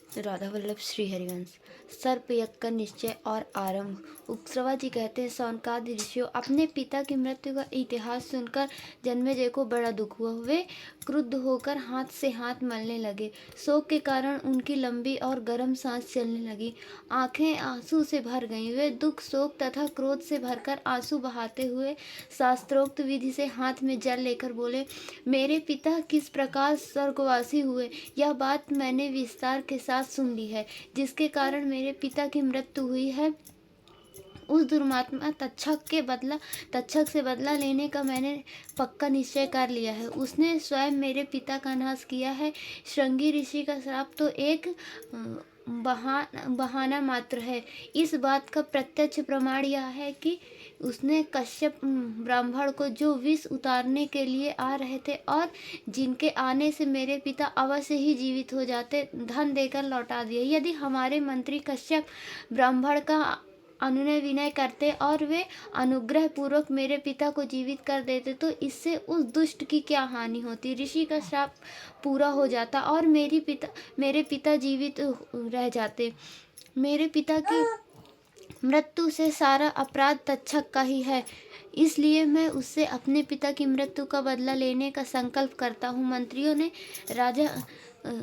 राधा वल्लभ श्री हरिवंश। सर्पयज्ञ का निश्चय और आरंभ। उक्सवा जी कहते हैं, शौनकादि ऋषियों, अपने पिता की मृत्यु का इतिहास सुनकर जन्मेजय को बड़ा दुख हुआ। वे क्रुद्ध होकर हाथ से हाथ मलने लगे। शोक के कारण उनकी लंबी और गर्म सांस चलने लगी। आंखें आंसू से भर गईं। वे दुख, शोक तथा क्रोध से भरकर आंसू बहाते हुए शास्त्रोक्त विधि से हाथ में जल लेकर बोले, मेरे पिता किस प्रकार स्वर्गवासी हुए, यह बात मैंने विस्तार के साथ सुन ली है। जिसके कारण मेरे पिता की मृत्यु हुई है, उस दुर्मात्मा तक्षक से बदला लेने का मैंने पक्का निश्चय कर लिया है। उसने स्वयं मेरे पिता का नाश किया है। श्रृंगी ऋषि का श्राप तो एक बहाना मात्र है। इस बात का प्रत्यक्ष प्रमाण यह है कि उसने कश्यप ब्राह्मण को, जो विष उतारने के लिए आ रहे थे और जिनके आने से मेरे पिता अवश्य ही जीवित हो जाते, धन देकर लौटा दिया। यदि हमारे मंत्री कश्यप ब्राह्मण का अनुनय विनय करते और वे अनुग्रह पूर्वक मेरे पिता को जीवित कर देते, तो इससे उस दुष्ट की क्या हानि होती। ऋषि का श्राप पूरा हो जाता और मेरे पिता जीवित रह जाते। मेरे पिता की मृत्यु से सारा अपराध तक्षक का ही है, इसलिए मैं उससे अपने पिता की मृत्यु का बदला लेने का संकल्प करता हूँ।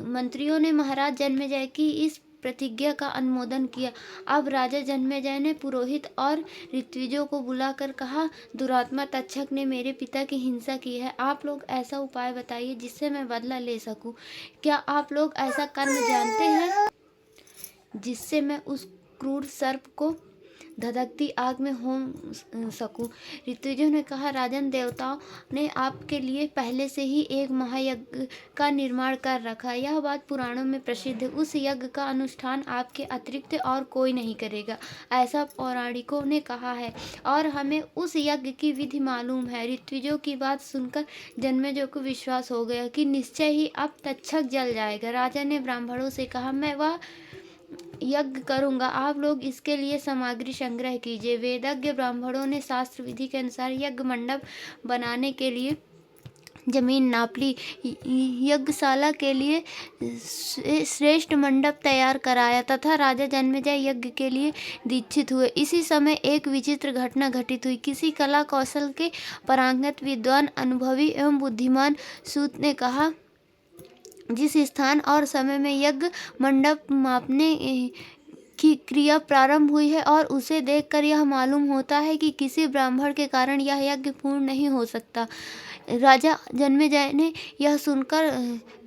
मंत्रियों ने महाराज जन्मेजय की इस प्रतिज्ञा का अनुमोदन किया। अब राजा जन्मेजय ने पुरोहित और ऋत्विजों को बुलाकर कहा, दुरात्मा तक्षक ने मेरे पिता की हिंसा की है। आप लोग ऐसा उपाय बताइए जिससे मैं बदला ले सकूं। क्या आप लोग ऐसा कर्म जानते हैं जिससे मैं उस क्रूर सर्प को धधकती आग में होम सकूं? ऋत्विजों ने कहा, राजन, देवताओं ने आपके लिए पहले से ही एक महायज्ञ का निर्माण कर रखा। यह बात पुराणों में प्रसिद्ध है। उस यज्ञ का अनुष्ठान आपके अतिरिक्त और कोई नहीं करेगा, ऐसा पौराणिकों ने कहा है, और हमें उस यज्ञ की विधि मालूम है। ऋत्विजों की बात सुनकर जन्मेजय को विश्वास हो गया कि निश्चय ही अब तक्षक जल जाएगा। राजा ने ब्राह्मणों से कहा, मैं वह यज्ञ करूंगा, आप लोग इसके लिए सामग्री संग्रह कीजिए। वेदज्ञ ब्राह्मणों ने शास्त्र विधि के अनुसार यज्ञ मंडप बनाने के लिए जमीन नाप ली। यज्ञशाला के लिए श्रेष्ठ मंडप तैयार कराया तथा राजा जन्मेजय यज्ञ के लिए दीक्षित हुए। इसी समय एक विचित्र घटना घटित हुई। किसी कला कौशल के पारंगत विद्वान, अनुभवी एवं बुद्धिमान सूत ने कहा, जिस स्थान और समय में यज्ञ मंडप मापने की क्रिया प्रारंभ हुई है और उसे देखकर यह मालूम होता है कि किसी ब्राह्मण के कारण यह यज्ञ पूर्ण नहीं हो सकता। राजा जन्मेजय ने यह सुनकर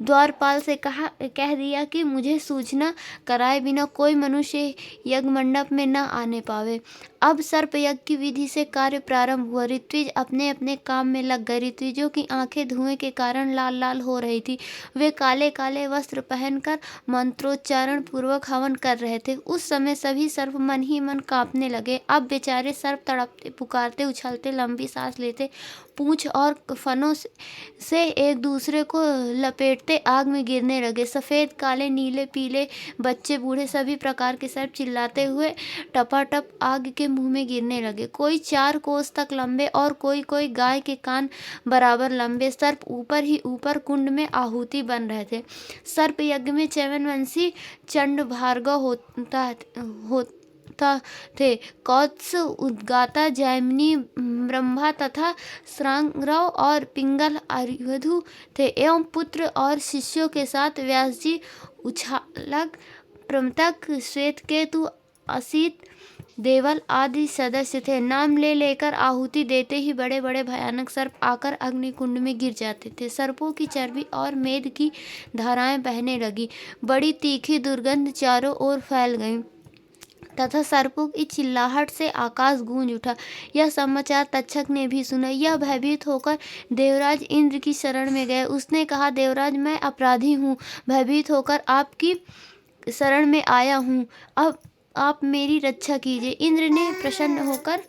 द्वारपाल से कह दिया कि मुझे सूचना कराए बिना कोई मनुष्य यज्ञ मंडप में न आने पावे। अब सर्प यज्ञ की विधि से कार्य प्रारंभ हुआ। ऋत्विज अपने अपने काम में लग गए। ऋत्विजों की आंखें धुएं के कारण लाल लाल हो रही थी। वे काले काले वस्त्र पहनकर मंत्रोच्चारण पूर्वक हवन कर रहे थे। उस समय सभी सर्प मन ही मन कांपने लगे। अब बेचारे सर्प तड़पते, पुकारते, उछलते, लंबी सांस लेते, पूंछ और फनों से एक दूसरे को लपेटते आग में गिरने लगे। सफ़ेद, काले, नीले, पीले, बच्चे, बूढ़े, सभी प्रकार के सर्प चिल्लाते हुए टपाटप आग के मुंह में गिरने लगे। कोई 4 कोस तक लंबे और कोई गाय के कान बराबर लंबे सर्प ऊपर ही ऊपर कुंड में आहुति बन रहे थे। सर्प यज्ञ में च्यवनवंशी चंड भार्गव होता थे। कौत्स, उद्गाता, जैमिनी, ब्रह्मा तथा श्रांगराव और पिंगल आर्यवधु थे, एवं पुत्र और शिष्यों के साथ व्यास जी, उच्छालक, प्रमतक, श्वेतकेतु, असित, देवल आदि सदस्य थे। नाम ले लेकर आहुति देते ही बड़े बड़े भयानक सर्प आकर अग्निकुंड में गिर जाते थे। सर्पों की चर्बी और मेद की धाराएं बहने लगी। बड़ी तीखी दुर्गंध चारों ओर फैल गई तथा सर्पों की चिल्लाहट से आकाश गूंज उठा। यह समाचार तक्षक ने भी सुना। यह भयभीत होकर देवराज इंद्र की शरण में गए। उसने कहा, देवराज, मैं अपराधी हूँ, भयभीत होकर आपकी शरण में आया हूँ। अब आप मेरी रक्षा कीजिए। इंद्र ने प्रसन्न होकर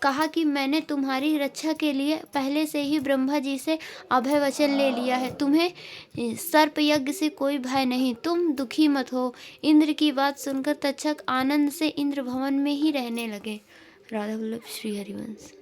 कहा कि मैंने तुम्हारी रक्षा के लिए पहले से ही ब्रह्मा जी से अभय वचन ले लिया है। तुम्हें सर्प यज्ञ से कोई भय नहीं, तुम दुखी मत हो। इंद्र की बात सुनकर तक्षक आनंद से इंद्र भवन में ही रहने लगे। राधा वल्लभ श्री हरिवंश।